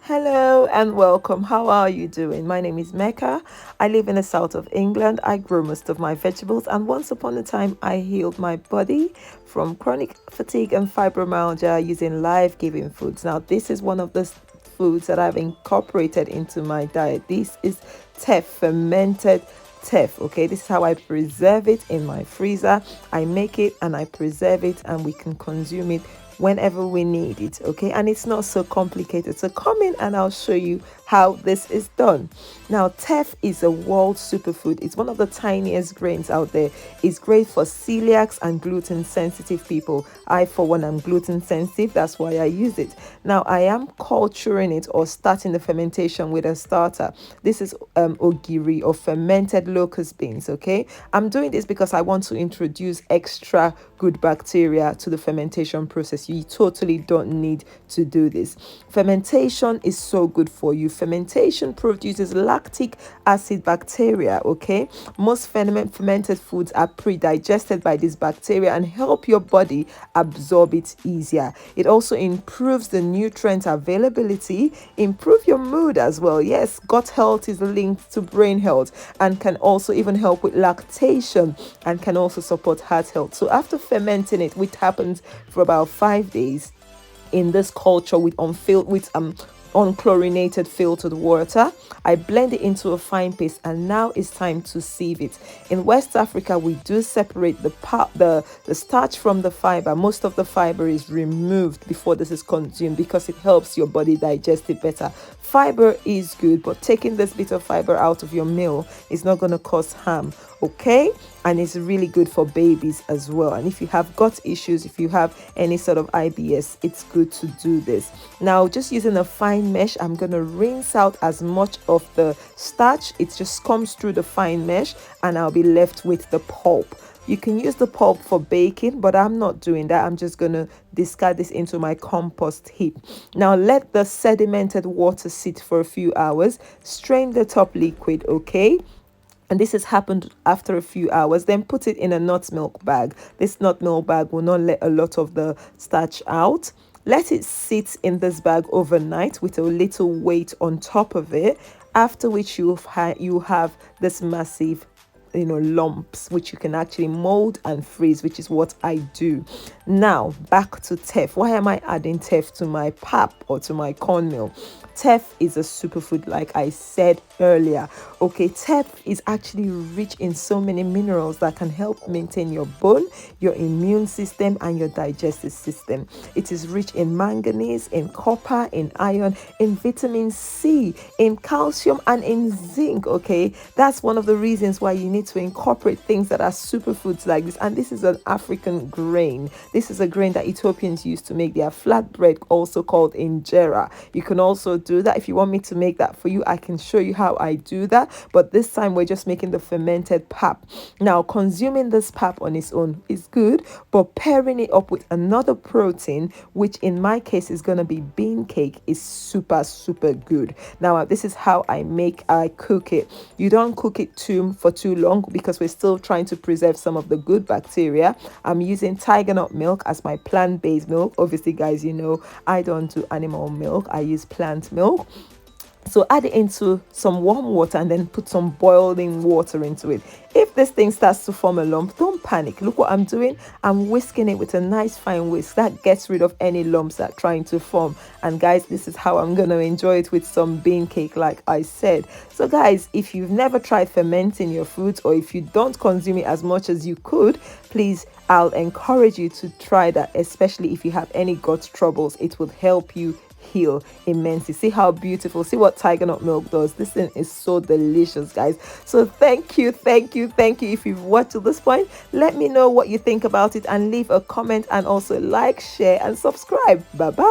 Hello and welcome. How are you doing? My name is Mecca. I live in the south of England. I grow most of my vegetables, and once upon a time, I healed my body from chronic fatigue and fibromyalgia using life giving foods. Now, this is one of the foods that I've incorporated into my diet. This is Teff, fermented Teff. Okay, this is how I preserve it in my freezer. I make it and I preserve it, and we can consume it whenever we need it. Okay, and it's not so complicated, so come in and I'll show you how this is done. Now, teff is a world superfood. It's one of the tiniest grains out there. It's great for celiacs and gluten sensitive people. I, for one, am gluten sensitive. That's why I use it. Now, I am culturing it or starting the fermentation with a starter. This is ogiri or fermented locust beans. Okay, I'm doing this because I want to introduce extra good bacteria to the fermentation process. You totally don't need to do this. Fermentation is so good for you. Fermentation produces lactic acid bacteria. Okay, most fermented foods are pre-digested by this bacteria and help your body absorb it easier. It also improves the nutrient availability, improve your mood as well. Yes, gut health is linked to brain health and can also even help with lactation and can also support heart health. So after fermenting it, which happens for about 5 days in this culture with unchlorinated filtered water, I blend it into a fine paste, and now it's time to sieve it. In West Africa, we do separate the starch from the fiber. Most of the fiber is removed before this is consumed because it helps your body digest it better. Fiber is good, but taking this bit of fiber out of your meal is not going to cause harm. Okay, and it's really good for babies as well. And if you have gut issues, if you have any sort of IBS, it's good to do this. Now, just using a fine mesh, I'm going to rinse out as much of the starch. It just comes through the fine mesh and I'll be left with the pulp. You can use the pulp for baking, but I'm not doing that. I'm just going to discard this into my compost heap. Now, let the sedimented water sit for a few hours. Strain the top liquid, okay? And this has happened after a few hours. Then put it in a nut milk bag. This nut milk bag will not let a lot of the starch out. Let it sit in this bag overnight with a little weight on top of it, after which you have this massive lumps which you can actually mold and freeze, which is what I do. Now back to teff. Why am I adding teff to my pap or to my cornmeal? Teff is a superfood, like I said earlier. Okay, teff is actually rich in so many minerals that can help maintain your bone, your immune system, and your digestive system. It is rich in manganese, in copper, in iron, in vitamin C, in calcium, and in zinc. Okay, that's one of the reasons why you need to incorporate things that are superfoods like this. And this is an African grain. This is a grain that Ethiopians use to make their flatbread, also called injera. You can also do that. If you want me to make that for you, I can show you how I do that, but this time we're just making the fermented pap. Now, consuming this pap on its own is good, but pairing it up with another protein, which in my case is going to be bean cake, is super good. Now, this is how I cook it. You don't cook it for too long because we're still trying to preserve some of the good bacteria. I'm using tiger nut milk as my plant-based milk. Obviously, guys, I don't do animal milk. I use plant milk. So add it into some warm water and then put some boiling water into it. If this thing starts to form a lump, don't panic. Look what I'm doing. I'm whisking it with a nice fine whisk. That gets rid of any lumps that are trying to form. And guys, this is how I'm going to enjoy it with some bean cake, like I said. So guys, if you've never tried fermenting your foods, or if you don't consume it as much as you could, please, I'll encourage you to try that, especially if you have any gut troubles. It will help you heal immensely. See how beautiful. See what tiger nut milk does. This thing is so delicious, guys. So thank you. If you've watched to this point, let me know what you think about it and leave a comment, and also like, share, and subscribe. Bye bye.